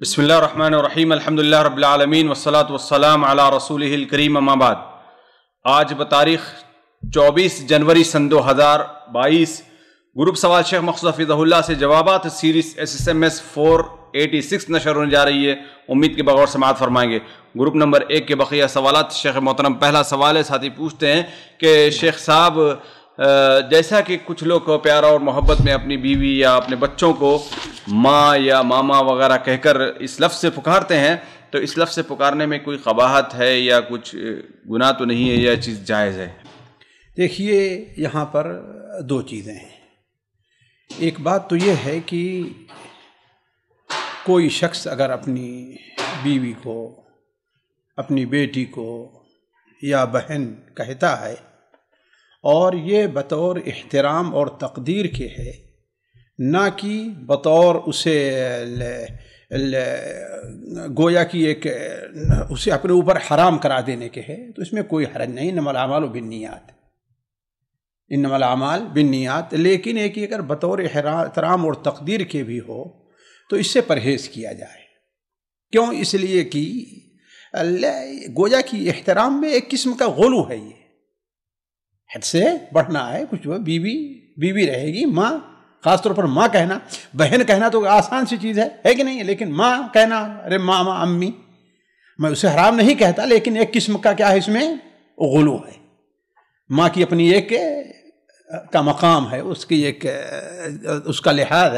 بسم اللہ الرحمن الرحیم، الحمدللہ رب العالمین والصلاة والسلام علی رسولہ الکریم، اما بعد۔ آج بتاریخ 24 جنوری سن 2022 گروپ سوال شیخ مقصود حفظہ اللہ سے جوابات سیریز SSMS 486 نشر ہونے جا رہی ہے۔ امید کے بغور سماعت فرمائیں گے۔ گروپ نمبر 1 کے بقیہ سوالات شیخ محترم۔ پہلا سوال ہے، ساتھی پوچھتے ہیں کہ شیخ صاحب، جیسا کہ کچھ لوگ کو پیارا اور محبت میں اپنی بیوی یا اپنے بچوں کو ماں یا ماما وغیرہ کہہ کر اس لفظ سے پکارتے ہیں، تو اس لفظ سے پکارنے میں کوئی قباحت ہے یا کچھ گناہ تو نہیں ہے، یا چیز جائز ہے؟ دیکھیے، یہاں پر دو چیزیں ہیں۔ ایک بات تو یہ ہے کہ کوئی شخص اگر اپنی بیوی کو، اپنی بیٹی کو یا بہن کہتا ہے اور یہ بطور احترام اور تقدیر کے ہے، نہ کہ بطور اسے گویا کی ایک اسے اپنے اوپر حرام کرا دینے کے ہے، تو اس میں کوئی حرج نہیں۔ انما الاعمال بالنیات، انما الاعمال بالنیات۔ لیکن ایک اگر بطور احترام اور تقدیر کے بھی ہو تو اس سے پرہیز کیا جائے۔ کیوں؟ اس لیے کہ گویا کی احترام میں ایک قسم کا غلو ہے، یہ حد سے بڑھنا ہے۔ کچھ بیوی رہے گی، ماں، خاص طور پر ماں کہنا، بہن کہنا تو آسان سی چیز ہے کہ نہیں؟ لیکن ماں کہنا، ارے ماما، امی، میں اسے حرام نہیں کہتا، لیکن ایک قسم کا کیا ہے، اس میں غلو ہے۔ ماں کی اپنی ایک کا مقام ہے، اس کا لحاظ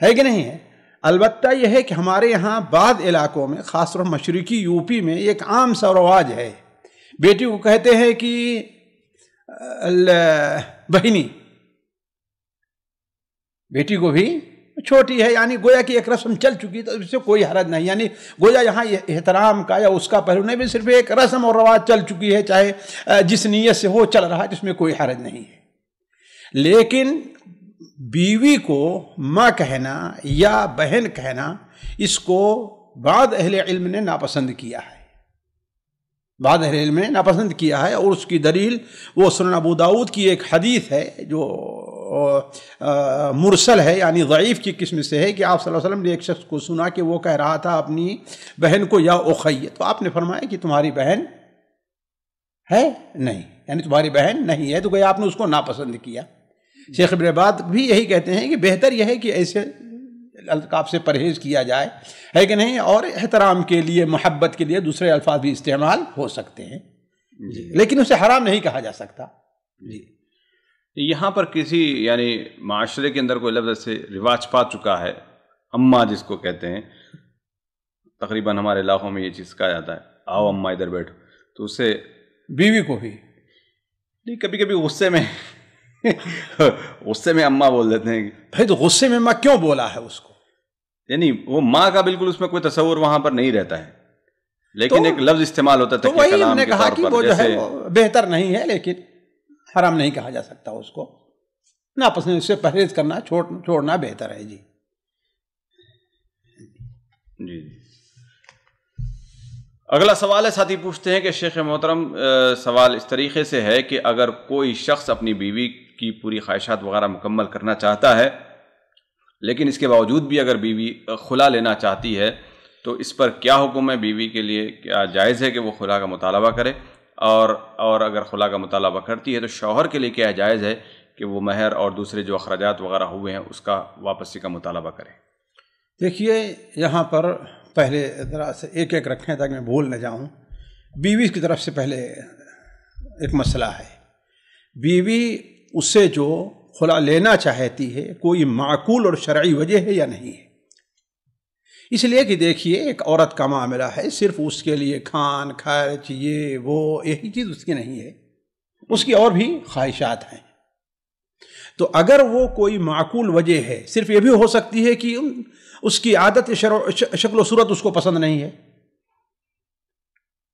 ہے کہ نہیں ہے؟ البتہ یہ ہے کہ ہمارے یہاں بعض علاقوں میں، خاص طور مشرقی یوپی میں، ایک عام سا رواج ہے، بیٹی کو کہتے ہیں کہ بہنی، بیٹی کو بھی چھوٹی ہے، یعنی گویا کی ایک رسم چل چکی، تو اس سے کوئی حرج نہیں۔ یعنی گویا یہاں احترام کا یا اس کا پہلو نہیں، صرف ایک رسم اور رواج چل چکی ہے، چاہے جس نیت سے ہو چل رہا ہے، جس میں کوئی حرج نہیں ہے۔ لیکن بیوی کو ماں کہنا یا بہن کہنا، اس کو بعض اہل علم نے ناپسند کیا ہے، بعض اہل علم نے ناپسند کیا ہے، اور اس کی دلیل وہ سنن ابو داؤد کی ایک حدیث ہے جو مرسل ہے، یعنی ضعیف کی قسم سے ہے، کہ آپ صلی اللہ علیہ وسلم نے ایک شخص کو سنا کہ وہ کہہ رہا تھا اپنی بہن کو یا اخی، تو آپ نے فرمایا کہ تمہاری بہن ہے نہیں، یعنی تمہاری بہن نہیں ہے، تو گویا آپ نے اس کو ناپسند کیا۔ شیخ ابن باز بھی یہی کہتے ہیں کہ بہتر یہ ہے کہ ایسے القاب سے پرہیز کیا جائے، ہے کہ نہیں؟ اور احترام کے لیے، محبت کے لیے دوسرے الفاظ بھی استعمال ہو سکتے ہیں، لیکن اسے حرام نہیں کہا جا سکتا۔ یہاں پر کسی یعنی معاشرے کے اندر کوئی لفظ سے رواج پا چکا ہے، اماں جس کو کہتے ہیں، تقریباً ہمارے علاقوں میں یہ چیز کہا جاتا ہے، آؤ اماں ادھر بیٹھو، تو اسے بیوی کو بھی نہیں، کبھی کبھی غصے میں اماں بول دیتے ہیں۔ بھائی تو غصے میں ماں کیوں بولا ہے اس کو؟ یعنی وہ ماں کا بالکل اس میں کوئی تصور وہاں پر نہیں رہتا ہے، لیکن ایک لفظ استعمال ہوتا ہے تو وہی ہم نے کہا کہ وہ جو ہے بہتر نہیں ہے، لیکن حرام نہیں کہا جا سکتا اس کو، ناپسند سے پرہیز کرنا، چھوڑنا بہتر ہے۔ جی اگلا سوال ہے، ساتھی پوچھتے ہیں کہ شیخ محترم، سوال اس طریقے سے ہے کہ اگر کوئی شخص اپنی بیوی کی پوری خواہشات وغیرہ مکمل کرنا چاہتا ہے، لیکن اس کے باوجود بھی اگر بیوی خلا لینا چاہتی ہے، تو اس پر کیا حکم ہے؟ بیوی کے لیے کیا جائز ہے کہ وہ خلا کا مطالبہ کرے؟ اور اگر خلا کا مطالبہ کرتی ہے تو شوہر کے لیے کیا جائز ہے کہ وہ مہر اور دوسرے جو اخراجات وغیرہ ہوئے ہیں اس کا واپسی کا مطالبہ کرے؟ دیکھیے، یہاں پر پہلے ذرا سے ایک ایک رکھیں تاکہ میں بھول نہ جاؤں۔ بیوی کی طرف سے پہلے ایک مسئلہ ہے، بیوی اسے جو خلا لینا چاہتی ہے، کوئی معقول اور شرعی وجہ ہے یا نہیں ہے؟ اس لیے کہ دیکھیے، ایک عورت کا معاملہ ہے، صرف اس کے لیے کھان خرچ یہ وہ یہی چیز اس کی نہیں ہے، اس کی اور بھی خواہشات ہیں۔ تو اگر وہ کوئی معقول وجہ ہے، صرف یہ بھی ہو سکتی ہے کہ اس کی عادت شکل و صورت اس کو پسند نہیں ہے،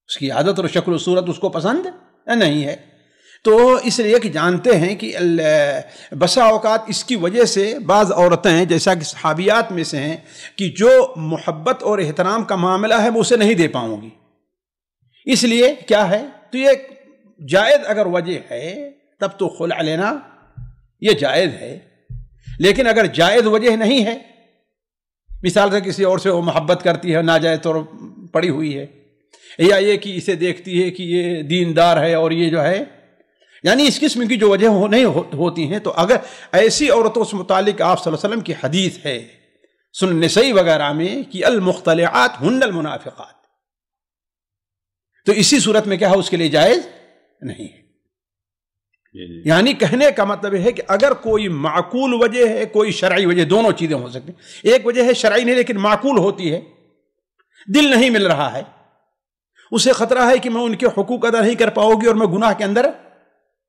اس کی عادت اور شکل و صورت اس کو پسند نہیں ہے، تو اس لیے کہ جانتے ہیں کہ بسا اوقات اس کی وجہ سے بعض عورتیں، جیسا کہ صحابیات میں سے ہیں، کہ جو محبت اور احترام کا معاملہ ہے وہ اسے نہیں دے پاؤں گی، اس لیے کیا ہے، تو یہ جائز اگر وجہ ہے تب تو خلع لینا یہ جائز ہے، لیکن اگر جائز وجہ نہیں ہے، مثال سے کسی اور سے وہ محبت کرتی ہے، ناجائز طور پڑی ہوئی ہے، یا یہ کہ اسے دیکھتی ہے کہ یہ دیندار ہے اور یہ جو ہے، یعنی اس قسم کی جو وجہ نہیں ہوتی ہیں. تو اگر ایسی عورتوں سے متعلق آپ صلی اللہ علیہ وسلم کی حدیث ہے سنن نسائی وغیرہ میں کہ المختلعات ہن المنافقات، تو اسی صورت میں کیا ہے، اس کے لیے جائز نہیں ہے. یعنی کہنے کا مطلب ہے کہ اگر کوئی معقول وجہ ہے، کوئی شرعی وجہ، دونوں چیزیں ہو سکتی ہیں. ایک وجہ ہے شرعی نہیں لیکن معقول ہوتی ہے، دل نہیں مل رہا ہے، اسے خطرہ ہے کہ میں ان کے حقوق ادا نہیں کر پاؤں گی اور میں گناہ کے اندر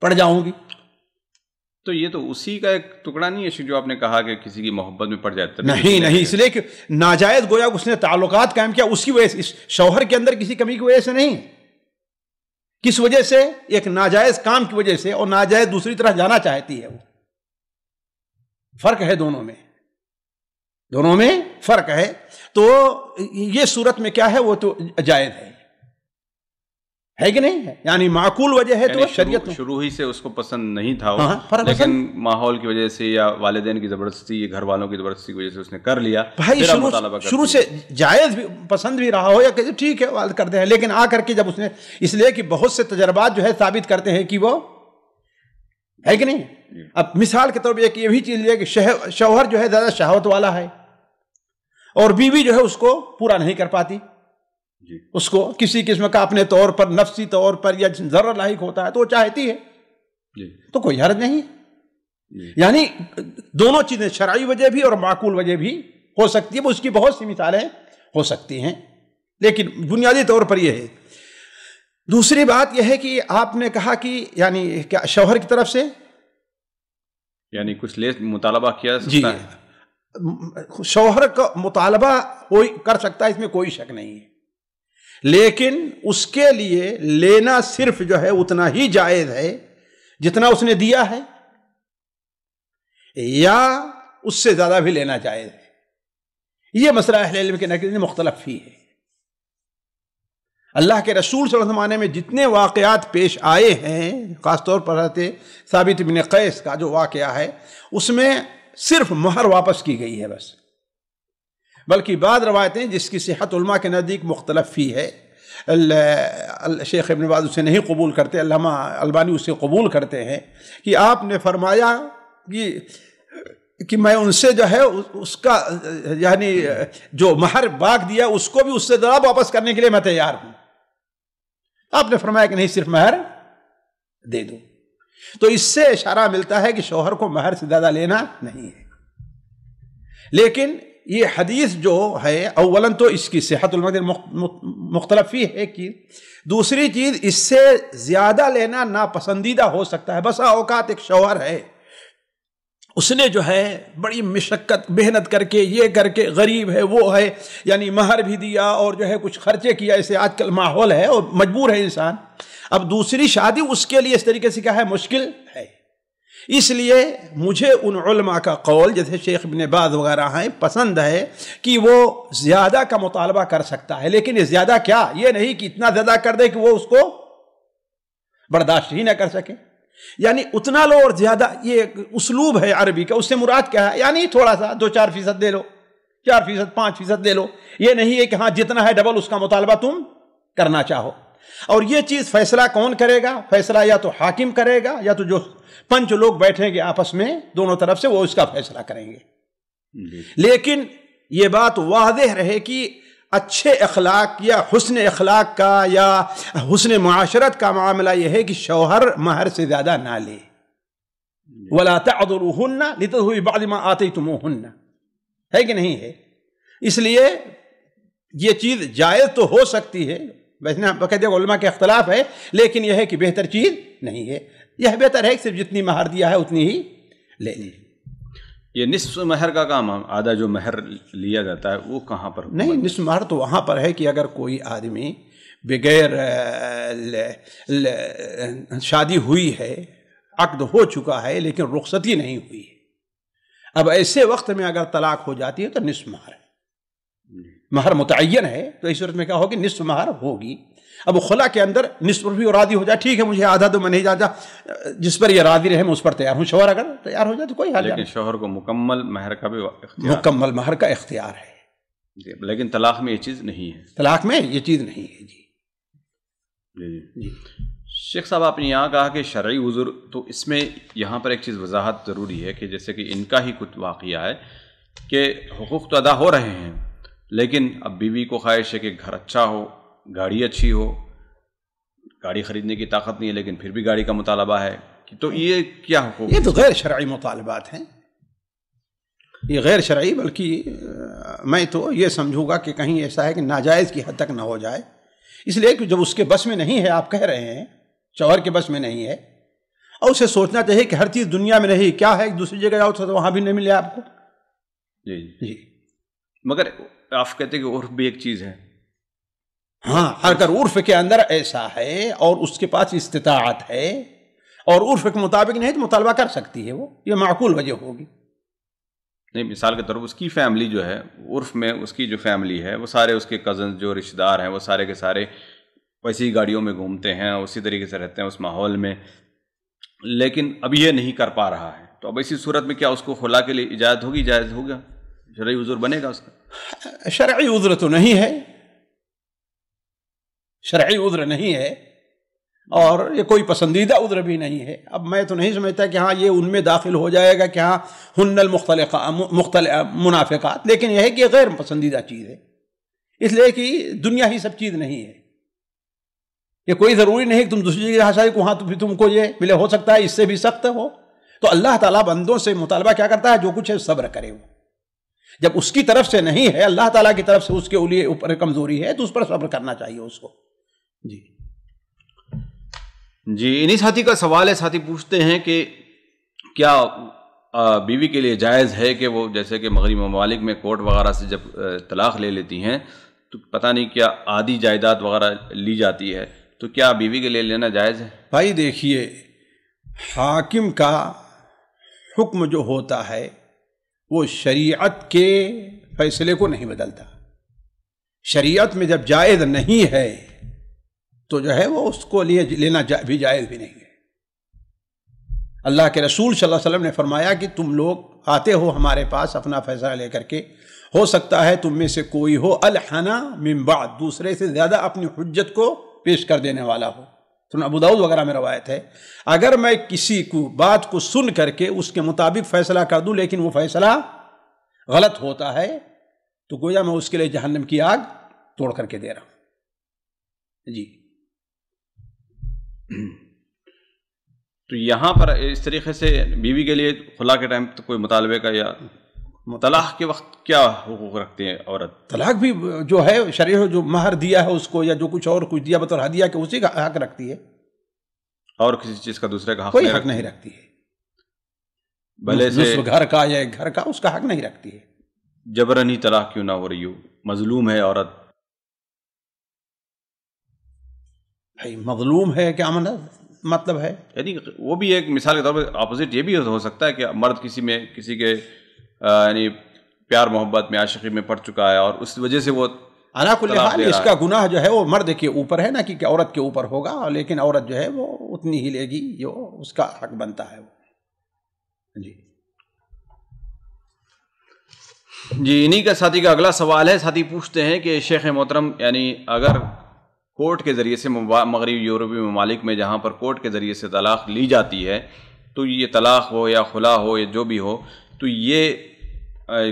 پڑ جاؤں گی. تو یہ تو اسی کا ایک ٹکڑا نہیں ہے جو آپ نے کہا کہ کسی کی محبت میں پڑ جاتا ہے. نہیں، اس لیے کہ ناجائز گویا اس نے تعلقات قائم کیا اس کی وجہ سے، اس شوہر کے اندر کسی کمی کی وجہ سے نہیں. کس وجہ سے؟ ایک ناجائز کام کی وجہ سے، اور ناجائز دوسری طرح جانا چاہتی ہے. وہ فرق ہے دونوں میں فرق ہے. تو یہ صورت میں کیا ہے، وہ تو جائز ہے کہ نہیں ہے، یعنی معقول وجہ ہے. تو شریعت شروع ہی سے اس کو پسند نہیں تھا، لیکن ماحول کی وجہ سے یا والدین کی زبردستی یا گھر والوں کی زبردستی کی وجہ سے اس نے کر لیا. بھائی شروع سے جائز بھی پسند بھی رہا ہو یا کہ ٹھیک ہے والد کرتے ہیں، لیکن آ کر کے جب اس نے، اس لیے کہ بہت سے تجربات جو ہے ثابت کرتے ہیں کہ وہ ہے کہ نہیں. اب مثال کے طور پہ ایک یہ بھی چیز ہے کہ شوہر جو ہے زیادہ شہوت والا ہے اور بیوی جو ہے اس کو پورا نہیں کر پاتی، اس کو کسی قسم کا اپنے طور پر، نفسی طور پر یا ذرہ لاحق ہوتا ہے تو وہ چاہتی ہے، تو کوئی حرج نہیں. یعنی دونوں چیزیں، شرعی وجہ بھی اور معقول وجہ بھی ہو سکتی ہے. اس کی بہت سی مثالیں ہو سکتی ہیں، لیکن بنیادی طور پر یہ ہے. دوسری بات یہ ہے کہ آپ نے کہا کہ یعنی کیا شوہر کی طرف سے یعنی کچھ مطالبہ کیا سکتا ہے، شوہر کا مطالبہ کر سکتا ہے، اس میں کوئی شک نہیں ہے، لیکن اس کے لیے لینا صرف جو ہے اتنا ہی جائز ہے جتنا اس نے دیا ہے، یا اس سے زیادہ بھی لینا جائز ہے. یہ مسئلہ اہل علم کے نزدیک مختلف ہی ہے. اللہ کے رسول صلی اللہ علیہ وسلم زمانے میں جتنے واقعات پیش آئے ہیں، خاص طور پر حضرت ثابت بن قیس کا جو واقعہ ہے، اس میں صرف مہر واپس کی گئی ہے بس. بلکہ بعض روایتیں جس کی صحت علماء کے نزدیک مختلف ہی ہے، شیخ ابن باز اسے نہیں قبول کرتے، علامہ البانی اسے قبول کرتے ہیں، کہ آپ نے فرمایا کہ میں ان سے جو ہے اس کا یعنی جو مہر باق دیا اس کو بھی اس سے زیادہ واپس کرنے کے لیے میں تیار ہوں. آپ نے فرمایا کہ نہیں، صرف مہر دے دو. تو اس سے اشارہ ملتا ہے کہ شوہر کو مہر سے زیادہ لینا نہیں ہے. لیکن یہ حدیث جو ہے، اولاً تو اس کی صحت مختلف ہی ہے کہ دوسری چیز اس سے زیادہ لینا ناپسندیدہ ہو سکتا ہے. بسا اوقات ایک شوہر ہے، اس نے جو ہے بڑی مشقت محنت کر کے، یہ کر کے، غریب ہے، وہ ہے، یعنی مہر بھی دیا اور جو ہے کچھ خرچے کیا، ایسے آج کل ماحول ہے اور مجبور ہے انسان. اب دوسری شادی اس کے لیے اس طریقے سے کیا ہے، مشکل ہے. اس لیے مجھے ان علماء کا قول جیسے شیخ ابن باز وغیرہ ہیں پسند ہے کہ وہ زیادہ کا مطالبہ کر سکتا ہے، لیکن یہ زیادہ کیا، یہ نہیں کہ اتنا زیادہ کر دے کہ وہ اس کو برداشت ہی نہ کر سکے. یعنی اتنا لو اور زیادہ، یہ اسلوب ہے عربی کا. اس سے مراد کیا ہے، یعنی تھوڑا سا 2-4% دے لو، 4%، 5% دے لو. یہ نہیں ہے کہ ہاں جتنا ہے ڈبل اس کا مطالبہ تم کرنا چاہو. اور یہ چیز فیصلہ کون کرے گا؟ فیصلہ یا تو حاکم کرے گا، یا تو جو 5 لوگ بیٹھیں گے آپس میں دونوں طرف سے، وہ اس کا فیصلہ کریں گے. لیکن یہ بات واضح رہے کہ اچھے اخلاق یا حسن اخلاق کا یا حسن معاشرت کا معاملہ یہ ہے کہ شوہر مہر سے زیادہ نہ لے. وَلَا تَعْضُلُوهُنَّ لِتَذْهَبُوا بِبَعْضِ مَا آتَيْتُمُوهُنَّ، ہے کہ نہیں ہے؟ اس لیے یہ چیز جائز تو ہو سکتی ہے، ویسے باقاعدہ علماء کے اختلاف ہے، لیکن یہ ہے کہ بہتر چیز نہیں ہے. یہ بہتر ہے کہ صرف جتنی مہر دیا ہے اتنی ہی لے لی. یہ نصف مہر کا کام، آدھا جو مہر لیا جاتا ہے وہ کہاں پر؟ نہیں، نصف مہر تو وہاں پر ہے کہ اگر کوئی آدمی بغیر شادی ہوئی ہے، عقد ہو چکا ہے لیکن رخصتی نہیں ہوئی ہے، اب ایسے وقت میں اگر طلاق ہو جاتی ہے تو نصف مہر ہے. مہر متعین ہے تو اس صورت میں کیا ہوگی، نصف مہر ہوگی. اب خلا کے اندر نصف پر بھی راضی ہو جائے، ٹھیک ہے مجھے آدھا تو میں نہیں جاتا، جس پر یہ راضی رہے میں اس پر تیار ہوں. شوہر اگر تیار ہو جائے تو کوئی حال نہیں، لیکن شوہر کو مکمل مہر کا بھی اختیار، مکمل مہر کا اختیار ہے. لیکن طلاق میں یہ چیز نہیں ہے. طلاق میں یہ چیز نہیں ہے. جی جی. شیخ صاحب آپ نے یہاں کہا کہ شرعی عذر، تو اس میں یہاں پر ایک چیز وضاحت ضروری ہے کہ جیسے کہ ان کا ہی کچھ واقعہ ہے کہ حقوق تو ادا ہو رہے ہیں، لیکن اب بیوی کو خواہش ہے کہ گھر اچھا ہو، گاڑی اچھی ہو، گاڑی خریدنے کی طاقت نہیں ہے لیکن پھر بھی گاڑی کا مطالبہ ہے، تو یہ کیا حقوق؟ یہ تو غیر شرعی مطالبات ہیں، یہ غیر شرعی، بلکہ میں تو یہ سمجھوں گا کہ کہیں ایسا ہے کہ ناجائز کی حد تک نہ ہو جائے. اس لیے کہ جب اس کے بس میں نہیں ہے، آپ کہہ رہے ہیں شوہر کے بس میں نہیں ہے، اور اسے سوچنا چاہیے کہ ہر چیز دنیا میں نہیں، کیا ہے دوسری جگہ جاؤ تو وہاں بھی نہیں ملے آپ کو. جی جی مگر آپ کہتے ہیں کہ عرف بھی ایک چیز ہے. ہاں، اگر عرف کے اندر ایسا ہے اور اس کے پاس استطاعت ہے اور عرف کے مطابق نہیں تو مطالبہ کر سکتی ہے، وہ یہ معقول وجہ ہوگی. نہیں، مثال کے طور پر اس کی فیملی جو ہے، عرف میں اس کی جو فیملی ہے وہ سارے اس کے کزن جو رشتہ دار ہیں وہ سارے کے سارے ویسی گاڑیوں میں گھومتے ہیں، اسی طریقے سے رہتے ہیں اس ماحول میں، لیکن اب یہ نہیں کر پا رہا ہے، تو اب اسی صورت میں کیا اس کو خلا کے لیے اجازت ہوگی؟ جائز ہوگا؟ شرعی عذر بنے گا اس کا؟ شرعی عذر تو نہیں ہے، شرعی عذر نہیں ہے، اور یہ کوئی پسندیدہ عذر بھی نہیں ہے. اب میں تو نہیں سمجھتا کہ ہاں یہ ان میں داخل ہو جائے گا کہ ہاں ہن منافقات، لیکن یہ ہے کہ یہ غیر پسندیدہ چیز ہے، اس لیے کہ دنیا ہی سب چیز نہیں ہے. یہ کوئی ضروری نہیں کہ تم دوسری جگہ شادی کو وہاں تو پھر تم کو یہ ملے، ہو سکتا ہے اس سے بھی سخت ہو. تو اللہ تعالیٰ بندوں سے مطالبہ کیا کرتا ہے؟ جو کچھ ہے صبر کرے. وہ جب اس کی طرف سے نہیں ہے، اللہ تعالیٰ کی طرف سے اس کے لیے اوپر کمزوری ہے، تو اس پر صبر کرنا چاہیے اس کو. جی انہی ساتھی کا سوال ہے، ساتھی پوچھتے ہیں کہ کیا بیوی کے لیے جائز ہے کہ وہ جیسے کہ مغربی ممالک میں کورٹ وغیرہ سے جب طلاق لے لیتی ہیں تو پتہ نہیں کیا آدھی جائیداد وغیرہ لی جاتی ہے، تو کیا بیوی کے لیے لینا جائز ہے؟ بھائی دیکھیے، حاکم کا حکم جو ہوتا ہے وہ شریعت کے فیصلے کو نہیں بدلتا. شریعت میں جب جائز نہیں ہے تو جو ہے وہ اس کو لینا بھی جائز بھی نہیں ہے. اللہ کے رسول صلی اللہ علیہ وسلم نے فرمایا کہ تم لوگ آتے ہو ہمارے پاس اپنا فیصلہ لے کر کے، ہو سکتا ہے تم میں سے کوئی ہو الحنا من بعد، دوسرے سے زیادہ اپنی حجت کو پیش کر دینے والا ہو. سن ابو داؤد وغیرہ میں روایت ہے، اگر میں کسی کو بات کو سن کر کے اس کے مطابق فیصلہ کر دوں لیکن وہ فیصلہ غلط ہوتا ہے تو گویا میں اس کے لیے جہنم کی آگ توڑ کر کے دے رہا ہوں. جی تو یہاں پر اس طریقے سے بیوی کے لیے خلا کے ٹائم تو کوئی مطالبے کا یا طلاق کے وقت کیا حقوق رکھتے ہیں عورت؟ طلاق بھی جو ہے شریعت جو مہر دیا ہے اس کو یا جو کچھ اور کچھ دیا بطور ہدیہ کہ اسی کا حق رکھتی ہے، اور کسی چیز کا دوسرے کا حق کوئی حق نہیں رکھتی ہے. بھلے سے نصف گھر کا یا ایک گھر کا اس کا حق نہیں رکھتی ہے. جبرنی طلاق کیوں نہ ہو رہی ہو، مظلوم ہے عورت. بھائی مظلوم ہے کیا مطلب ہے؟ یعنی وہ بھی ایک مثال کے طور پر اپوزٹ یہ بھی ہو سکتا ہے کہ مرد کسی کے یعنی پیار محبت میں عاشقی میں پڑ چکا ہے اور اس وجہ سے وہ علا کل حال اس کا گناہ جو ہے وہ مرد کے اوپر ہے، نہ کہ عورت کے اوپر ہوگا، لیکن عورت جو ہے وہ اتنی ہی لے گی جو اس کا حق بنتا ہے. جی انہی کا ساتھی کا اگلا سوال ہے، ساتھی پوچھتے ہیں کہ شیخ محترم یعنی اگر کورٹ کے ذریعے سے مغربی یورپی ممالک میں جہاں پر کورٹ کے ذریعے سے طلاق لی جاتی ہے، تو یہ طلاق ہو یا خلا ہو یا جو بھی ہو، تو یہ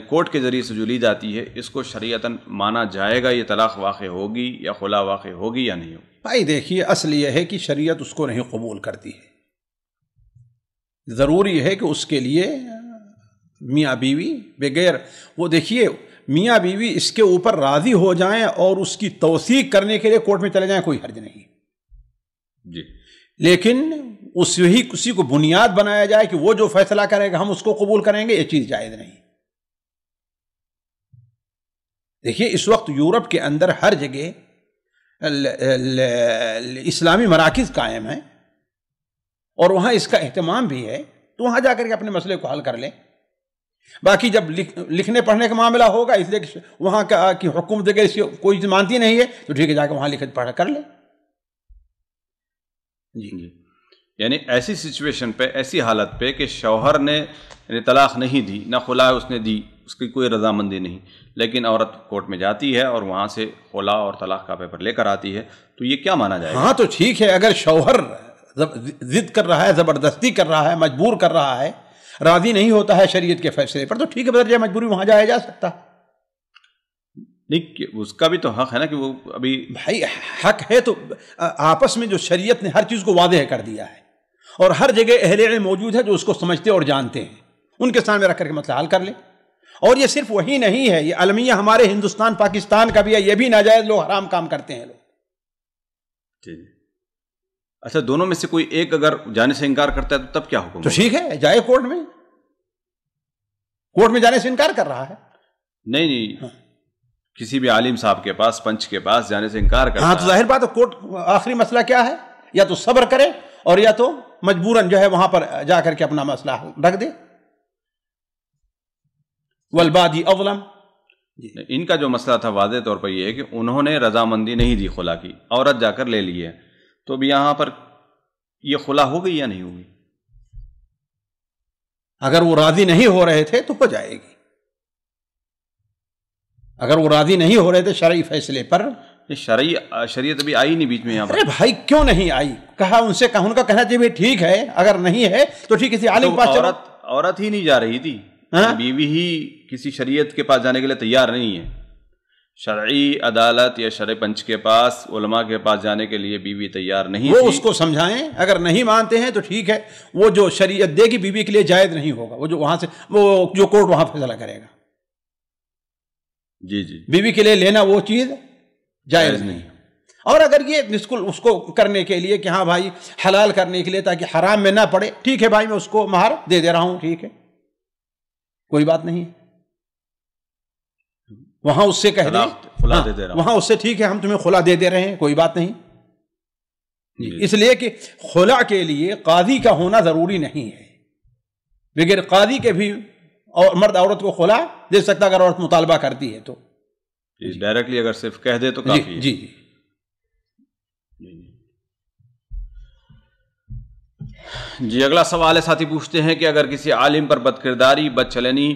کورٹ کے ذریعے سے جو لی جاتی ہے اس کو شریعتاً مانا جائے گا؟ یہ طلاق واقع ہوگی یا خلا واقع ہوگی یا نہیں ہوگی؟ بھائی دیکھیے، اصل یہ ہے کہ شریعت اس کو نہیں قبول کرتی ہے. ضروری ہے کہ اس کے لیے میاں بیوی بغیر وہ دیکھیے میاں بیوی اس کے اوپر راضی ہو جائیں اور اس کی توثیق کرنے کے لیے کورٹ میں چلے جائیں، کوئی حرج نہیں جی، لیکن اسی کو بنیاد بنایا جائے کہ وہ جو فیصلہ کرے گا ہم اس کو قبول کریں گے، یہ چیز جائز نہیں. دیکھیے اس وقت یورپ کے اندر ہر جگہ اسلامی مراکز قائم ہیں اور وہاں اس کا اہتمام بھی ہے، تو وہاں جا کر کے اپنے مسئلے کو حل کر لیں. باقی جب لکھنے پڑھنے کا معاملہ ہوگا، اس لیے کہ وہاں کا کی حکومت اگر اس کو کوئی مانتی نہیں ہے تو ٹھیک ہے، جا کے وہاں لکھ پڑھ کر لیں. جی یعنی ایسی سچویشن پہ، ایسی حالت پہ کہ شوہر نے طلاق نہیں دی، نہ خلا اس نے دی، اس کی کوئی رضامندی نہیں، لیکن عورت کورٹ میں جاتی ہے اور وہاں سے خلا اور طلاق کا پیپر لے کر آتی ہے، تو یہ کیا مانا جائے گا؟ ہاں تو ٹھیک ہے، اگر شوہر ضد کر رہا ہے، زبردستی کر رہا ہے، مجبور کر رہا ہے، راضی نہیں ہوتا ہے شریعت کے فیصلے پر، تو ٹھیک ہے، بدرجہ مجبوری وہاں جایا جا سکتا ہے۔ نہیں، اس کا بھی تو حق ہے نا کہ وہ ابھی بھائی حق ہے تو آپس میں جو شریعت نے ہر چیز کو واضح کر دیا ہے، اور ہر جگہ اہل علم موجود ہے جو اس کو سمجھتے اور جانتے ہیں، ان کے سامنے رکھ کر کے مسئلہ حل کر لیں۔ اور یہ صرف وہی نہیں ہے، یہ المیہ ہمارے ہندوستان پاکستان کا بھی ہے، یہ بھی ناجائز لوگ حرام کام کرتے ہیں لوگ۔ جی اچھا، دونوں میں سے کوئی ایک اگر جانے سے انکار کرتا ہے تو تب کیا حکم تو ہوگا؟ ٹھیک ہے، جائے کورٹ میں جانے سے انکار کر رہا ہے۔ نہیں، کسی بھی عالم صاحب کے پاس، پنچ کے پاس جانے سے انکار کرتا ہاں تو ظاہر بات ہے، کورٹ آخری مسئلہ کیا ہے؟ یا تو صبر کرے اور یا تو مجبوراً جو ہے وہاں پر جا کر کے اپنا مسئلہ رکھ دے۔ والبادی اظلم۔ ان کا جو مسئلہ تھا واضح طور پر یہ ہے کہ انہوں نے رضامندی نہیں دی خلا کی، عورت جا کر لے لی ہے، تو اب یہاں پر یہ خلا ہو گئی یا نہیں ہوگی؟ اگر وہ راضی نہیں ہو رہے تھے تو ہو جائے گی، اگر وہ راضی نہیں ہو رہے تھے شرعی فیصلے پر۔ شریعت ابھی آئی نہیں بیچ میں یہاں پر۔ ارے بھائی کیوں نہیں آئی؟ کہا ان سے، ان کا کہنا چاہیے ٹھیک ہے، اگر نہیں ہے تو ٹھیک، کسی عالم پاس چلو۔ عورت ہی نہیں جا رہی تھی، بیوی ہی کسی شریعت کے پاس جانے کے لیے تیار نہیں ہے، شرعی عدالت یا شرع پنچ کے پاس، علماء کے پاس جانے کے لیے بیوی تیار نہیں وہ تھی۔ اس کو سمجھائیں، اگر نہیں مانتے ہیں تو ٹھیک ہے، وہ جو شریعت دے گی بیوی کے لیے جائز نہیں ہوگا، وہ جو وہاں سے وہ جو کورٹ وہاں فیصلہ کرے گا۔ جی بیوی کے لیے لینا وہ چیز جائز نہیں۔ اور اگر یہ اس کو کرنے کے لیے کہ ہاں بھائی حلال کرنے کے لیے تاکہ حرام میں نہ پڑے، ٹھیک ہے بھائی میں اس کو مہر دے رہا ہوں، ٹھیک ہے، کوئی بات نہیں، وہاں اس سے کہہ دیں، خلا دے دے رہا ہوں، وہاں اس سے ٹھیک ہے ہم تمہیں خلا دے رہے ہیں، کوئی بات نہیں۔ اس لیے کہ خلا کے لیے قاضی کا ہونا ضروری نہیں ہے، بغیر قاضی کے بھی مرد عورت کو خلا دے سکتا اگر عورت مطالبہ کرتی ہے تو۔ ڈائریکٹلی اگر صرف کہہ دے تو کافی ہے۔ جی جی اگلا سوال ہے، ساتھی پوچھتے ہیں کہ اگر کسی عالم پر بدکرداری، بدچلنی،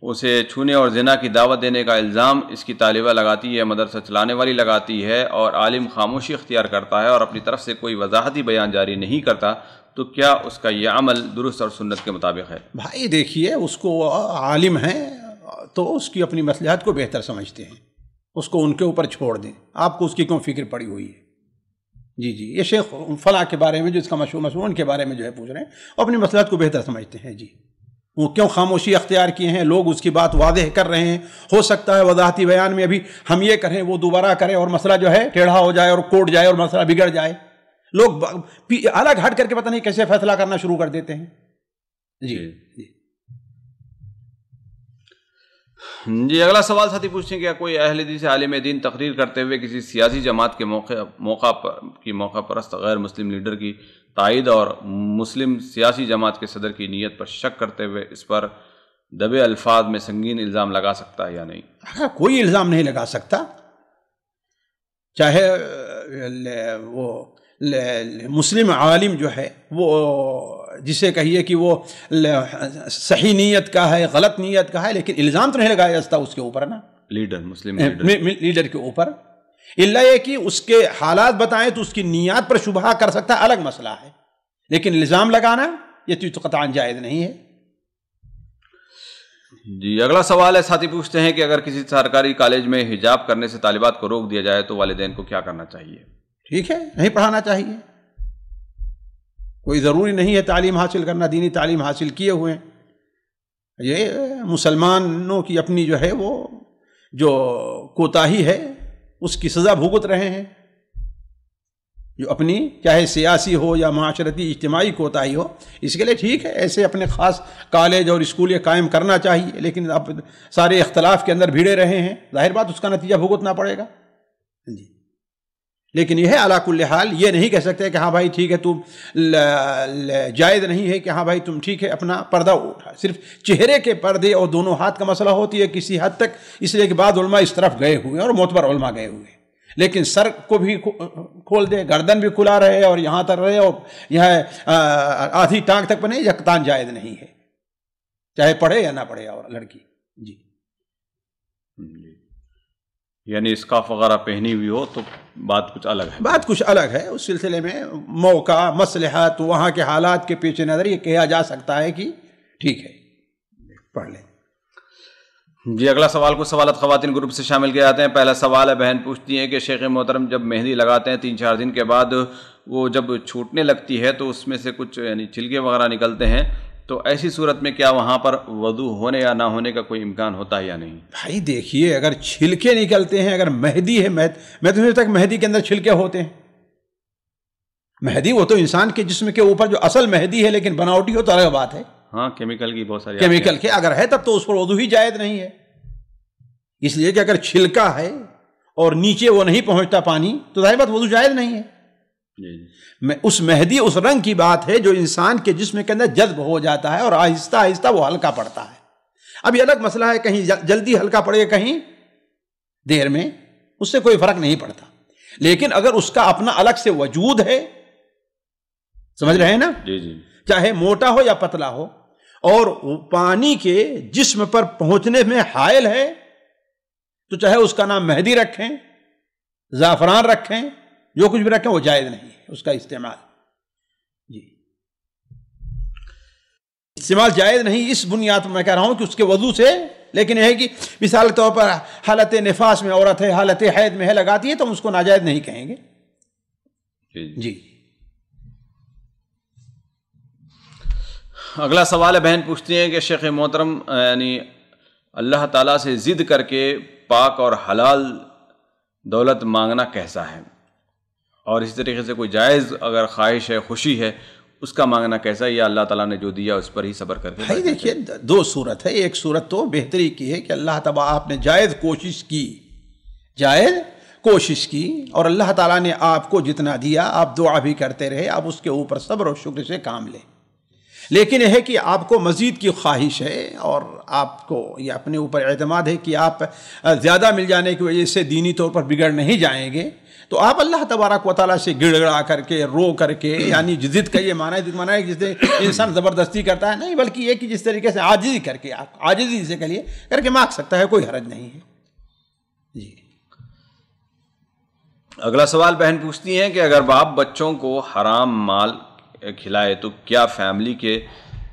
اسے چھونے اور زنا کی دعوت دینے کا الزام اس کی طالبہ لگاتی ہے، مدرسہ چلانے والی لگاتی ہے، اور عالم خاموشی اختیار کرتا ہے اور اپنی طرف سے کوئی وضاحتی بیان جاری نہیں کرتا، تو کیا اس کا یہ عمل درست اور سنت کے مطابق ہے؟ بھائی دیکھیے، اس کو عالم ہیں تو اس کی اپنی مصلحت کو بہتر سمجھتے ہیں، اس کو ان کے اوپر چھوڑ دیں، آپ کو اس کی کیوں فکر پڑی ہوئی ہے؟ جی یہ شیخ فلاں کے بارے میں جو اس کا مشہور ان کے بارے میں جو ہے پوچھ رہے ہیں، اپنی مصلحت کو بہتر سمجھتے ہیں۔ جی وہ کیوں خاموشی اختیار کیے ہیں؟ لوگ اس کی بات واضح کر رہے ہیں، ہو سکتا ہے وضاحتی بیان میں ابھی ہم یہ کریں وہ دوبارہ کریں اور مسئلہ جو ہے ٹیڑھا ہو جائے اور کوٹ جائے اور مسئلہ بگڑ جائے، لوگ الگ ہٹ کر کے پتہ نہیں کیسے فیصلہ کرنا شروع کر دیتے ہیں۔ جی اگلا سوال ساتھی پوچھتے ہیں کہ کوئی اہل حدیث عالم دین تقریر کرتے ہوئے کسی سیاسی جماعت کے موقع پرست غیر مسلم لیڈر کی تائید اور مسلم سیاسی جماعت کے صدر کی نیت پر شک کرتے ہوئے اس پر دبے الفاظ میں سنگین الزام لگا سکتا ہے یا نہیں؟ کوئی الزام نہیں لگا سکتا، چاہے وہ مسلم عالم جو ہے وہ جسے کہیے کہ وہ صحیح نیت کا ہے، غلط نیت کا ہے، لیکن الزام تو نہیں لگایا جا سکتا اس کے اوپر نا، مسلم لیڈر کے اوپر، اللہ یہ کہ اس کے حالات بتائیں تو اس کی نیات پر شبہ کر سکتا ہے، الگ مسئلہ ہے، لیکن الزام لگانا یہ تو قطعاً جائز نہیں ہے۔ جی اگلا سوال ہے، ساتھی پوچھتے ہیں کہ اگر کسی سرکاری کالج میں حجاب کرنے سے طالبات کو روک دیا جائے تو والدین کو کیا کرنا چاہیے؟ ٹھیک ہے، نہیں پڑھانا چاہیے، کوئی ضروری نہیں ہے تعلیم حاصل کرنا، دینی تعلیم حاصل کیے ہوئے ہیں، یہ مسلمانوں کی اپنی جو ہے وہ جو کوتاہی ہے اس کی سزا بھگت رہے ہیں، جو اپنی چاہے سیاسی ہو یا معاشرتی اجتماعی کوتاہی ہو، اس کے لیے ٹھیک ہے ایسے اپنے خاص کالج اور اسکول یہ قائم کرنا چاہیے، لیکن اب سارے اختلاف کے اندر بھیڑے رہے ہیں، ظاہر بات اس کا نتیجہ بھگتنا پڑے گا۔ جی لیکن یہ ہے علی کل حال یہ نہیں کہہ سکتے کہ ہاں بھائی ٹھیک ہے تم جائز نہیں ہے کہ ہاں بھائی تم ٹھیک ہے اپنا پردہ اٹھا، صرف چہرے کے پردے اور دونوں ہاتھ کا مسئلہ ہوتی ہے کسی حد تک، اس لیے کہ بعض علماء اس طرف گئے ہوئے اور معتبر علماء گئے ہوئے، لیکن سر کو بھی کھول دے، گردن بھی کھلا رہے اور یہاں تک رہے اور یہاں آدھی ٹانگ تک بنے، یقطان جائز نہیں ہے، چاہے پڑھے یا نہ پڑھے اور لڑکی۔ جی یعنی اسکارف وغیرہ پہنی ہوئی ہو تو بات کچھ الگ ہے. بات کچھ الگ ہے. اس سلسلے میں موقع، مصلحت، وہاں کے حالات کے پیش نظر یہ کہا جا سکتا ہے کہ ٹھیک ہے پڑھ لیں. جی اگلا سوال کچھ سوالات خواتین گروپ سے شامل کیے جاتے ہیں. پہلا سوال ہے، بہن پوچھتی ہیں کہ شیخ محترم جب مہندی لگاتے ہیں 3-4 دن کے بعد وہ جب چھوٹنے لگتی ہے تو اس میں سے کچھ یعنی چھلکے وغیرہ نکلتے ہیں، تو ایسی صورت میں کیا وہاں پر وضو ہونے یا نہ ہونے کا کوئی امکان ہوتا ہے یا نہیں؟ بھائی دیکھیے، اگر چھلکے نکلتے ہیں، اگر مہندی ہے، میں تو سمجھتا تک مہندی کے اندر چھلکے ہوتے ہیں. مہندی وہ تو انسان کے جسم کے اوپر جو اصل مہندی ہے، لیکن بناوٹی ہو تو الگ بات ہے. ہاں کیمیکل کی بہت ساری کیمیکل کے اگر ہے تب تو اس پر وضو ہی جائز نہیں ہے. اس لیے کہ اگر چھلکا ہے اور نیچے وہ نہیں پہنچتا پانی تو ظاہر بات وضو جائز نہیں ہے. اس مہندی اس رنگ کی بات ہے جو انسان کے جسم کے اندر جذب ہو جاتا ہے اور آہستہ آہستہ وہ ہلکا پڑتا ہے. اب یہ الگ مسئلہ ہے، کہیں جلدی ہلکا پڑے کہیں دیر میں، اس سے کوئی فرق نہیں پڑتا. لیکن اگر اس کا اپنا الگ سے وجود ہے، سمجھ رہے ہیں نا، جی جی، چاہے موٹا ہو یا پتلا ہو، اور پانی کے جسم پر پہنچنے میں حائل ہے، تو چاہے اس کا نام مہندی رکھیں، زعفران رکھیں، جو کچھ بھی رکھیں، وہ جائز نہیں ہے اس کا استعمال. جی استعمال جائز نہیں اس بنیاد پر میں کہہ رہا ہوں کہ اس کے وضو سے. لیکن یہ ہے کہ مثال کے طور پر حالت نفاس میں عورت ہے، حالت حید میں ہے، لگاتی ہے تو ہم اس کو ناجائز نہیں کہیں گے. جی اگلا سوال ہے، بہن پوچھتی ہیں کہ شیخ محترم یعنی اللہ تعالیٰ سے ضد کر کے پاک اور حلال دولت مانگنا کیسا ہے، اور اسی طریقے سے کوئی جائز اگر خواہش ہے، خوشی ہے، اس کا مانگنا کیسا ہے، یا اللہ تعالیٰ نے جو دیا اس پر ہی صبر کر کے؟ بھائی دیکھیے، دو صورت ہے. ایک صورت تو بہتری کی ہے کہ اللہ تعالیٰ آپ نے جائز کوشش کی اور اللہ تعالیٰ نے آپ کو جتنا دیا آپ دعا بھی کرتے رہے، آپ اس کے اوپر صبر اور شکر سے کام لیں. لیکن یہ ہے کہ آپ کو مزید کی خواہش ہے اور آپ کو یہ اپنے اوپر اعتماد ہے کہ آپ زیادہ مل جانے کی وجہ سے دینی طور پر بگڑ نہیں جائیں گے، تو آپ اللہ تبارک و تعالیٰ سے گڑ گڑا کر کے، رو کر کے، یعنی ضد کا یہ معنی ہے جس سے انسان زبردستی کرتا ہے نہیں، بلکہ یہ کہ جس طریقے سے عاجزی کر کے، آپ عاجزی سے کر کے مانگ سکتا ہے، کوئی حرج نہیں ہے. جی اگلا سوال بہن پوچھتی ہیں کہ اگر باپ بچوں کو حرام مال کھلائے تو کیا فیملی کے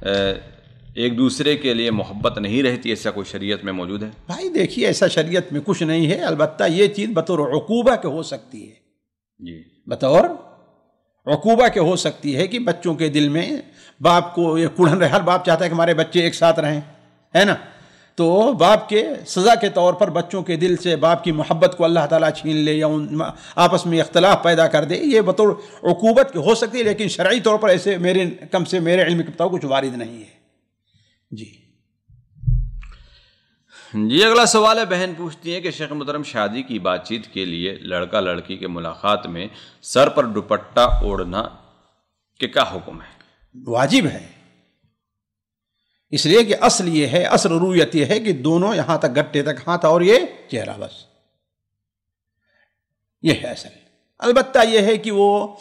ایک دوسرے کے لیے محبت نہیں رہتی؟ ایسا کوئی شریعت میں موجود ہے؟ بھائی دیکھیے، ایسا شریعت میں کچھ نہیں ہے، البتہ یہ چیز بطور عقوبہ کے ہو سکتی ہے. جی بطور عقوبہ کے ہو سکتی ہے کہ بچوں کے دل میں باپ کو یہ کڑھن رہے، ہر باپ چاہتا ہے کہ ہمارے بچے ایک ساتھ رہیں، ہے نا، تو باپ کے سزا کے طور پر بچوں کے دل سے باپ کی محبت کو اللہ تعالیٰ چھین لے یا ان آپس میں اختلاف پیدا کر دے، یہ بطور عقوبت کی ہو سکتی ہے. لیکن شرعی طور پر ایسے میرے علم کے مطابق کچھ وارد نہیں ہے. جی اگلا سوال ہے، بہن پوچھتی ہے کہ شیخ محترم شادی کی بات چیت کے لیے لڑکا لڑکی کے ملاقات میں سر پر دوپٹہ اوڑھنا کے کیا حکم ہے؟ واجب ہے، اس لیے کہ اصل یہ ہے، اصل رویت یہ ہے کہ دونوں یہاں تک گٹے تک ہاتھ اور یہ چہرہ، بس یہ ہے اصل. البتہ یہ ہے کہ وہ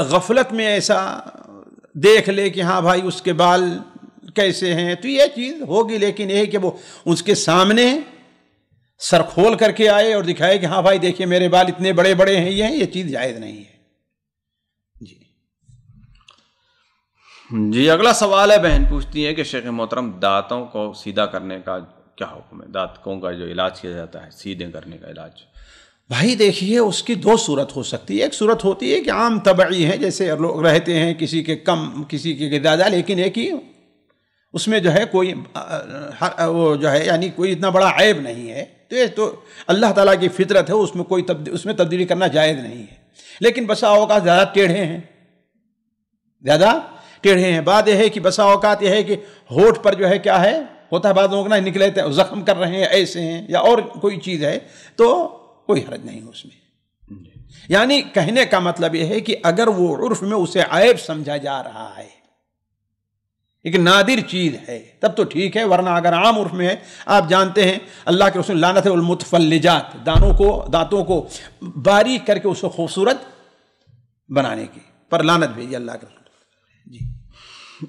غفلت میں ایسا دیکھ لے کہ ہاں بھائی اس کے بال کیسے ہیں، تو یہ چیز ہوگی. لیکن یہ ہے کہ وہ اس کے سامنے سر کھول کر کے آئے اور دکھائے کہ ہاں بھائی دیکھیے میرے بال اتنے بڑے بڑے ہیں، یہ چیز جائز نہیں ہے. جی اگلا سوال ہے، بہن پوچھتی ہے کہ شیخ محترم دانتوں کو سیدھا کرنے کا کیا حکم ہے؟ دانتوں کا جو علاج کیا جاتا ہے، سیدھے کرنے کا علاج. بھائی دیکھیے، اس کی دو صورت ہو سکتی ہے. ایک صورت ہوتی ہے کہ عام طبعی ہے، جیسے لوگ رہتے ہیں، کسی کے کم کسی کے زیادہ، لیکن ایک ہی اس میں جو ہے کوئی وہ جو ہے یعنی کوئی اتنا بڑا عیب نہیں ہے. تو یہ تو اللہ تعالیٰ کی فطرت ہے، اس میں کوئی اس میں تبدیلی کرنا جائز نہیں ہے. لیکن بسا اوقات زیادہ ٹیڑھے ہیں. بات یہ ہے کہ بسا اوقات یہ ہے کہ ہونٹ پر جو ہے کیا ہے ہوتا ہے، بعض لوگ نہ نکلے زخم کر رہے ہیں، ایسے ہیں، یا اور کوئی چیز ہے، تو کوئی حرج نہیں اس میں. یعنی کہنے کا مطلب یہ ہے کہ اگر وہ عرف میں اسے عیب سمجھا جا رہا ہے، ایک نادر چیز ہے، تب تو ٹھیک ہے. ورنہ اگر عام عرف میں ہے، آپ جانتے ہیں اللہ کے رسول لعنت المتفلجات، دانتوں کو باریک کر کے اس کو خوبصورت بنانے کی پر لعنت بھیجی اللہ کے رسول.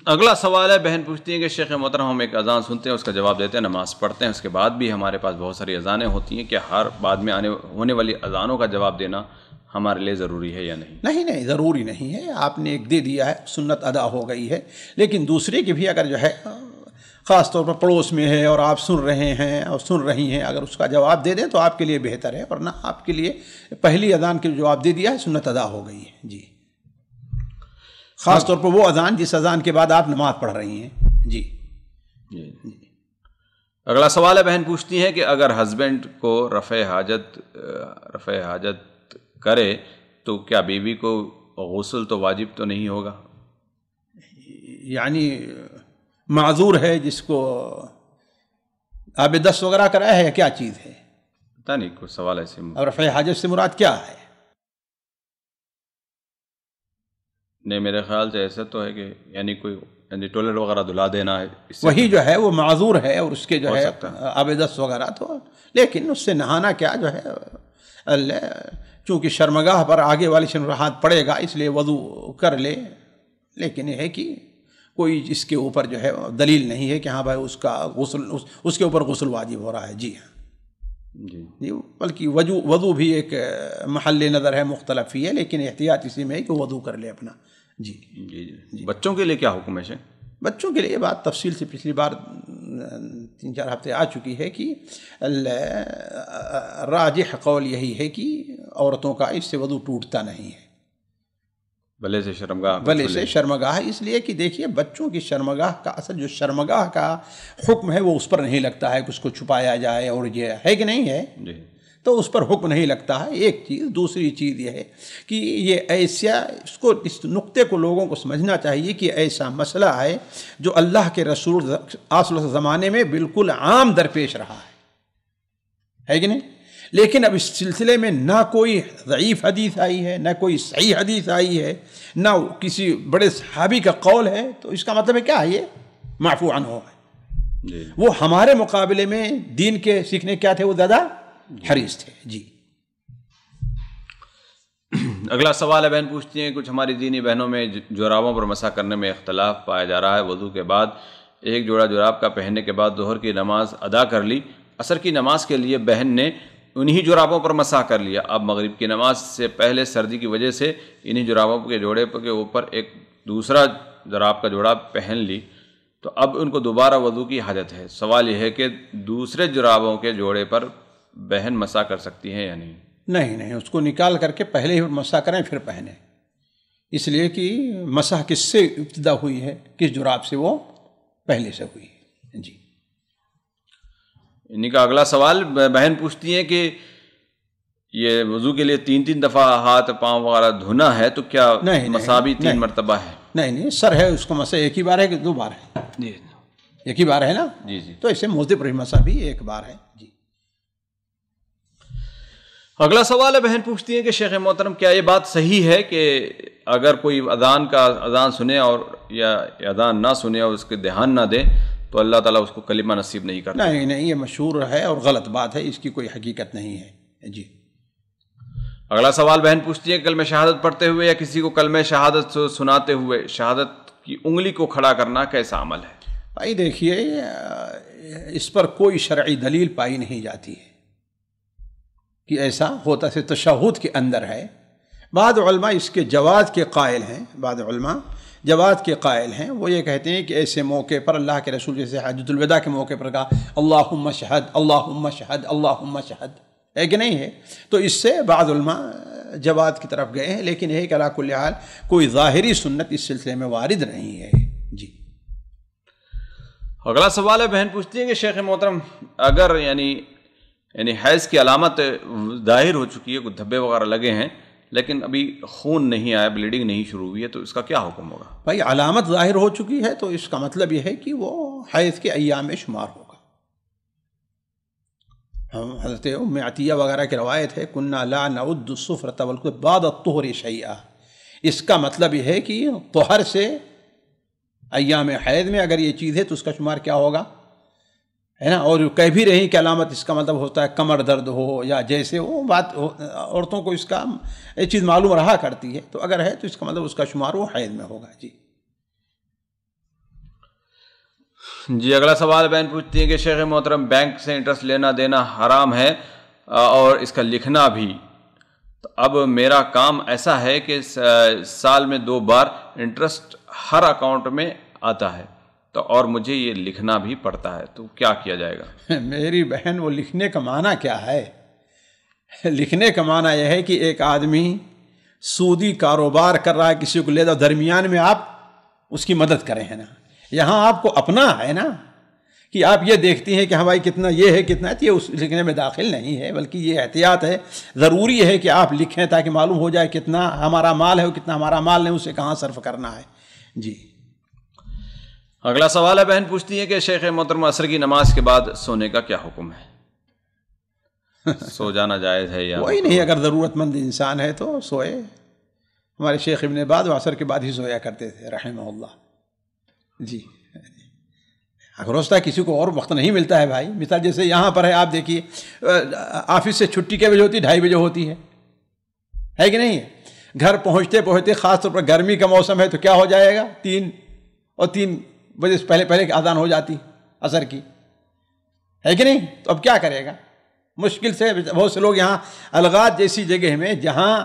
اگلا سوال ہے، بہن پوچھتی ہیں کہ شیخ محترم ہم ایک اذان سنتے ہیں، اس کا جواب دیتے ہیں، نماز پڑھتے ہیں، اس کے بعد بھی ہمارے پاس بہت ساری اذانیں ہوتی ہیں، کہ ہر بعد میں ہونے والی اذانوں کا جواب دینا ہمارے لیے ضروری ہے یا نہیں؟ نہیں ضروری نہیں ہے، آپ نے ایک دے دیا ہے، سنت ادا ہو گئی ہے، لیکن دوسرے کی بھی اگر جو ہے خاص طور پر پڑوس میں ہے اور آپ سن رہے ہیں اور سن رہی ہیں، اگر اس کا جواب دے دیں تو آپ کے لیے بہتر ہے، ورنہ آپ کے لیے پہلی اذان کے جواب دے دیا ہے، سنت ادا ہو گئی ہے جی، خاص طور پر وہ اذان جس اذان کے بعد آپ نماز پڑھ رہی ہیں جی۔ اگلا سوال ہے، بہن پوچھتی ہیں کہ اگر ہسبینڈ کو رفع حاجت کرے تو کیا بیوی کو غسل تو واجب تو نہیں ہوگا؟ یعنی معذور ہے جس کو آب دست وغیرہ کرایا ہے، کیا چیز ہے؟ پتہ نہیں، کوئی سوال ایسے۔ اور رفع حاجت سے مراد کیا ہے؟ نہیں، میرے خیال سے ایسا تو ہے کہ یعنی کوئی ٹوائلٹ وغیرہ دھلا دینا ہے، وہی جو ہے وہ معذور ہے، اور اس کے جو ہے آب دست وغیرہ تو، لیکن اس سے نہانا کیا جو ہے، چونکہ شرمگاہ پر آگے والی شرمگاہات پڑے گا، اس لیے وضو کر لے، لیکن یہ ہے کہ کوئی اس کے اوپر جو ہے دلیل نہیں ہے کہ ہاں بھائی اس کا غسل، اس کے اوپر غسل واجب ہو رہا ہے جی ہاں جی، بلکہ وضو بھی ایک محل نظر ہے، مختلف ہی ہے، لیکن احتیاط اسی میں ہے کہ وضو کر لے اپنا جی۔ بچوں کے لیے کیا حکم ہے؟ بچوں کے لیے یہ بات تفصیل سے پچھلی بار 3-4 ہفتے آ چکی ہے کہ راجح قول یہی ہے کہ عورتوں کا اس سے وضو ٹوٹتا نہیں ہے، بلے سے شرمگاہ، اس لیے کہ دیکھیے بچوں کی شرمگاہ کا اصل جو شرمگاہ کا حکم ہے وہ اس پر نہیں لگتا ہے کہ اس کو چھپایا جائے، اور یہ ہے کہ نہیں ہے جی، تو اس پر حکم نہیں لگتا ہے، ایک چیز۔ دوسری چیز یہ ہے کہ یہ ایسا، اس نقطے کو لوگوں کو سمجھنا چاہیے کہ ایسا مسئلہ ہے جو اللہ کے رسول صلی اللہ علیہ وسلم زمانے میں بالکل عام درپیش رہا ہے کہ نہیں، لیکن اب اس سلسلے میں نہ کوئی ضعیف حدیث آئی ہے، نہ کوئی صحیح حدیث آئی ہے، نہ کسی بڑے صحابی کا قول ہے، تو اس کا مطلب ہے کیا ہے، یہ معفو عنہ ہے، وہ ہمارے مقابلے میں دین کے سیکھنے کیا تھے، وہ زیادہ حریص تھے جی۔ اگلا سوال ہے، بہن پوچھتی ہیں کچھ ہماری دینی بہنوں میں جرابوں پر مسح کرنے میں اختلاف پایا جا رہا ہے، وضو کے بعد ایک جوڑا جراب کا پہننے کے بعد ظہر کی نماز ادا کر لی، عصر کی نماز کے لیے بہن نے انہی جرابوں پر مسح کر لیا، اب مغرب کی نماز سے پہلے سردی کی وجہ سے انہی جرابوں کے جوڑے کے اوپر ایک دوسرا جراب کا جوڑا پہن لی، تو اب ان کو دوبارہ وضو کی حاجت ہے۔ سوال یہ ہے کہ دوسرے جرابوں کے جوڑے پر بہن مسح کر سکتی ہیں یا نہیں؟ نہیں، اس کو نکال کر کے پہلے ہی مسح کریں پھر پہنیں، اس لیے کہ مسح کس سے ابتدا ہوئی ہے، کس جراب سے، وہ پہلے سے ہوئی ہے جی۔ انہی کا اگلا سوال، بہن پوچھتی ہیں کہ یہ وضو کے لیے 3 دفعہ ہاتھ پاؤں وغیرہ دھونا ہے، تو کیا مسح بھی 3 مرتبہ ہے؟ نہیں، سر ہے اس کو مسح ایک ہی بار ہے کہ 2 بار ہے؟ جی، ایک ہی بار ہے نا جی، تو اسے موضع پر مسح بھی ایک بار ہے جی۔ اگلا سوال ہے، بہن پوچھتی ہیں کہ شیخ محترم کیا یہ بات صحیح ہے کہ اگر کوئی اذان سنے اور یا اذان نہ سنے اور اس کے دھیان نہ دے تو اللہ تعالیٰ اس کو کلمہ نصیب نہیں کرتا؟ نہیں، یہ مشہور ہے اور غلط بات ہے، اس کی کوئی حقیقت نہیں ہے جی۔ اگلا سوال، بہن پوچھتی ہے کلمہ شہادت پڑھتے ہوئے یا کسی کو کلمہ شہادت سناتے ہوئے شہادت کی انگلی کو کھڑا کرنا کیسا عمل ہے؟ بھائی دیکھیے، اس پر کوئی شرعی دلیل پائی نہیں جاتی ہے کہ ایسا ہوتا سے تشہد کے اندر ہے۔ بعض علماء اس کے جواز کے قائل ہیں، وہ یہ کہتے ہیں کہ ایسے موقع پر اللہ کے رسول جیسے حجۃ الوداع کے موقع پر کہا اللہم شہد اللہم شہد اللہم شہد، ہے کہ نہیں ہے، تو اس سے بعض علماء جواز کی طرف گئے ہیں، لیکن یہ کہ علی کل حال کوئی ظاہری سنت اس سلسلے میں وارد نہیں ہے جی۔ اگلا سوال ہے، بہن پوچھتی ہے کہ شیخ محترم اگر یعنی حیض کی علامت ظاہر ہو چکی ہے، کچھ دھبے وغیرہ لگے ہیں لیکن ابھی خون نہیں آیا، بلیڈنگ نہیں شروع ہوئی ہے، تو اس کا کیا حکم ہوگا؟ بھائی علامت ظاہر ہو چکی ہے تو اس کا مطلب یہ ہے کہ وہ حیض کے ایام میں شمار ہوگا۔ حضرت ام عطیہ وغیرہ کی روایت ہے کنا لا نعد الصفرۃ والکحل بعد الطہر شیئا، اس کا مطلب یہ ہے کہ طہر سے ایام حیض میں اگر یہ چیز ہے تو اس کا شمار کیا ہوگا، ہے نا، اور کہہ بھی رہی کہ علامت اس کا مطلب ہوتا ہے کمر درد ہو یا جیسے وہ بات، عورتوں کو اس کا یہ چیز معلوم رہا کرتی ہے، تو اگر ہے تو اس کا مطلب اس کا شمار وہ حیض میں ہوگا جی۔ جی اگلا سوال بہن پوچھتی ہیں کہ شیخ محترم بینک سے انٹرسٹ لینا دینا حرام ہے اور اس کا لکھنا بھی، تو اب میرا کام ایسا ہے کہ سال میں 2 بار انٹرسٹ ہر اکاؤنٹ میں آتا ہے، تو اور مجھے یہ لکھنا بھی پڑتا ہے، تو کیا کیا جائے گا؟ میری بہن وہ لکھنے کا معنی کیا ہے؟ لکھنے کا معنی یہ ہے کہ ایک آدمی سودی کاروبار کر رہا ہے، کسی کو لے دو، درمیان میں آپ اس کی مدد کریں، ہے نا؟ یہاں آپ کو اپنا ہے نا کہ آپ یہ دیکھتی ہیں کہ ہماری کتنا یہ ہے کتنا ہے، یہ اس لکھنے میں داخل نہیں ہے، بلکہ یہ احتیاط ہے، ضروری ہے کہ آپ لکھیں تاکہ معلوم ہو جائے کتنا ہمارا مال ہے اور کتنا ہمارا مال نہیں، اسے کہاں صرف کرنا ہے۔ جی اگلا سوال ہے، بہن پوچھتی ہے کہ شیخ محترم عصر کی نماز کے بعد سونے کا کیا حکم ہے؟ سو جانا جائز ہے یا کوئی نہیں، اگر ضرورت مند انسان ہے تو سوئے۔ ہمارے شیخ ابن باز عصر کے بعد ہی سویا کرتے تھے رحمہ اللہ۔ جی اگر ہوتا ہے کسی کو اور وقت نہیں ملتا ہے بھائی، مثال جیسے یہاں پر ہے، آپ دیکھیے آفس سے چھٹی کے بجے ہوتی ہے، 2:30 بجے ہوتی ہے کہ نہیں ہے؟ گھر پہنچتے پہنچتے خاص طور پر گرمی کا موسم ہے تو کیا ہو جائے گا، 3 بجے سے پہلے اذان ہو جاتی عصر کی، ہے کہ نہیں؟ تو اب کیا کرے گا؟ مشکل سے بہت سے لوگ یہاں الغات جیسی جگہ میں جہاں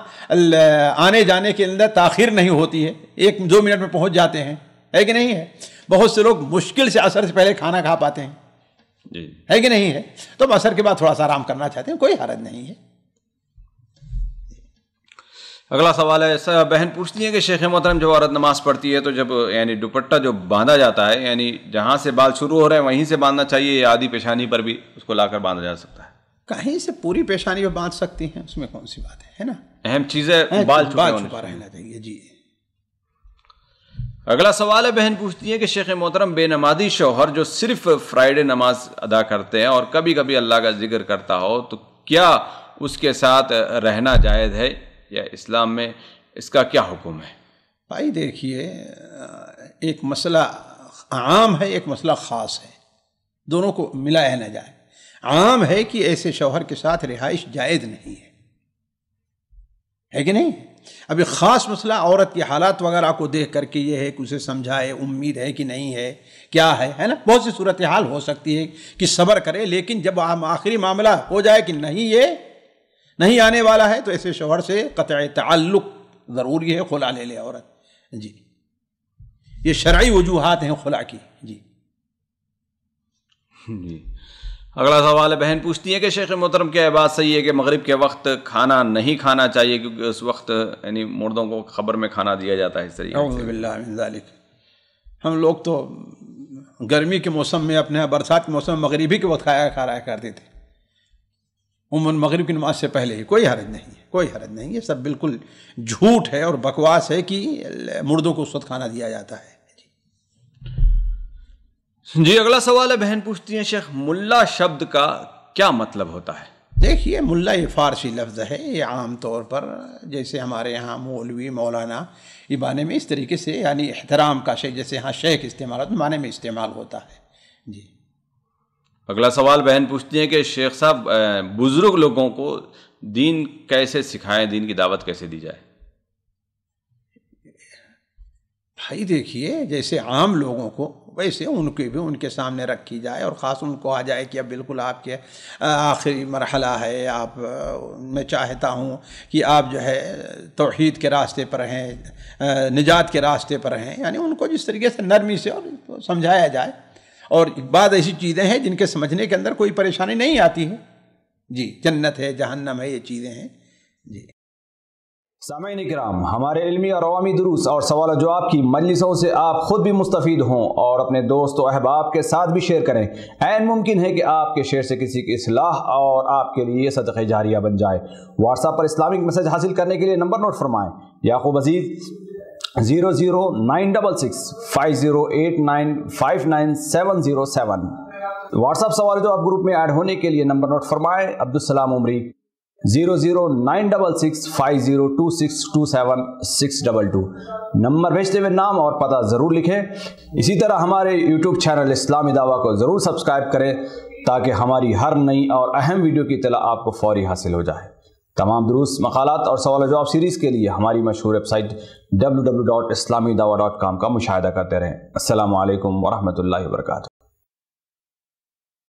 آنے جانے کے اندر تاخیر نہیں ہوتی ہے، 1-2 منٹ میں پہنچ جاتے ہیں، ہے کہ نہیں ہے؟ بہت سے لوگ مشکل سے عصر سے پہلے کھانا کھا پاتے ہیں، جی ہے کہ نہیں ہے؟ تو اب عصر کے بعد تھوڑا سا آرام کرنا چاہتے ہیں، کوئی حرج نہیں ہے۔ اگلا سوال ہے، بہن پوچھتی ہے کہ شیخ محترم جو عورت نماز پڑھتی ہے تو جب یعنی دوپٹہ جو باندھا جاتا ہے، یعنی جہاں سے بال شروع ہو رہے ہیں وہیں سے باندھنا چاہیے یا آدھی پیشانی پر بھی اس کو لا کر باندھا جا سکتا ہے؟ کہیں سے پوری پیشانی پہ باندھ سکتی ہیں، اس میں کون سی بات ہے نا؟ اہم چیزیں بال چھپا رہنا چاہیے۔ جی اگلا سوال ہے، بہن پوچھتی ہے کہ شیخ محترم بے نمازی شوہر جو صرف فرائیڈے نماز ادا کرتے ہیں اور کبھی کبھی اللہ کا ذکر کرتا ہو تو کیا اس کے ساتھ رہنا جائز ہے یا اسلام میں اس کا کیا حکم ہے؟ بھائی دیکھیے، ایک مسئلہ عام ہے، ایک مسئلہ خاص ہے، دونوں کو ملایا نہ جائے۔ عام ہے کہ ایسے شوہر کے ساتھ رہائش جائز نہیں ہے کہ نہیں؟ ابھی خاص مسئلہ عورت کی حالات وغیرہ کو دیکھ کر کے یہ ہے کہ اسے سمجھائے، امید ہے کہ نہیں ہے، کیا ہے نا؟ بہت سی صورتحال ہو سکتی ہے کہ صبر کرے، لیکن جب آخری معاملہ ہو جائے کہ نہیں یہ نہیں آنے والا ہے تو ایسے شوہر سے قطع تعلق ضروری ہے، خلا لے لے عورت۔ جی یہ شرعی وجوہات ہیں خلا کی۔ جی اگلا سوال ہے، بہن پوچھتی ہے کہ شیخ محترم کیا بات صحیح ہے کہ مغرب کے وقت کھانا نہیں کھانا چاہیے کیونکہ اس وقت یعنی مردوں کو خبر میں کھانا دیا جاتا ہے اس طریقے سے؟ اعوذ باللہ من ذالک۔ ہم لوگ تو گرمی کے موسم میں، اپنے برسات کے موسم میں مغربی کے وقت کھا رہا کرتے تھے، عموماً مغرب کی نماز سے پہلے ہی۔ کوئی حرج نہیں ہے، کوئی حرج نہیں، یہ سب بالکل جھوٹ ہے اور بکواس ہے کہ مردوں کو اس وقت کھانا دیا جاتا ہے۔ جی اگلا سوال ہے، بہن پوچھتی ہیں شیخ ملا شبد کا کیا مطلب ہوتا ہے؟ دیکھیے ملا یہ فارسی لفظ ہے، یہ عام طور پر جیسے ہمارے یہاں مولوی مولانا یہ معنی میں اس طریقے سے یعنی احترام کا شے، جیسے ہاں شیخ استعمال ہوتا ہے، معنی میں استعمال ہوتا ہے۔ جی اگلا سوال بہن پوچھتی ہیں کہ شیخ صاحب بزرگ لوگوں کو دین کیسے سکھائیں، دین کی دعوت کیسے دی جائے؟ بھائی دیکھیے جیسے عام لوگوں کو ویسے ان کی بھی ان کے سامنے رکھی جائے، اور خاص ان کو آ جائے کہ اب بالکل آپ کے آخری مرحلہ ہے، آپ میں چاہتا ہوں کہ آپ جو ہے توحید کے راستے پر ہیں، نجات کے راستے پر ہیں، یعنی ان کو جس طریقے سے نرمی سے اور سمجھایا جائے۔ اور بعض ایسی چیزیں ہیں جن کے سمجھنے کے اندر کوئی پریشانی نہیں آتی ہے۔ جی جنت ہے، جہنم ہے، یہ چیزیں ہیں۔ جی سامعین کرام، ہمارے علمی اور عوامی دروس اور سوال و جواب کی مجلسوں سے آپ خود بھی مستفید ہوں اور اپنے دوست و احباب کے ساتھ بھی شیئر کریں۔ عین ممکن ہے کہ آپ کے شیئر سے کسی کی اصلاح اور آپ کے لیے صدقہ جاریہ بن جائے۔ واٹس ایپ پر اسلامک میسج حاصل کرنے کے لیے نمبر نوٹ فرمائیں: یعقوب عزیز 00966 5089 59707۔ واٹس ایپ سوال و جواب گروپ میں ایڈ ہونے کے لیے نمبر نوٹ فرمائیں: عبدالسلام عمری 00966 502627 نمبر بھیجتے ہوئے نام اور پتہ ضرور لکھیں۔ اسی طرح ہمارے یوٹیوب چینل اسلامی دعویٰ کو ضرور سبسکرائب کریں تاکہ ہماری ہر نئی اور اہم ویڈیو کی اطلاع آپ کو فوری حاصل ہو جائے۔ تمام دروس، مقالات اور سوال و جواب سیریز کے لیے ہماری مشہور ویب سائٹ www.islamidawah.com کا مشاہدہ کرتے رہیں۔ السلام علیکم ورحمۃ اللہ وبرکاتہ۔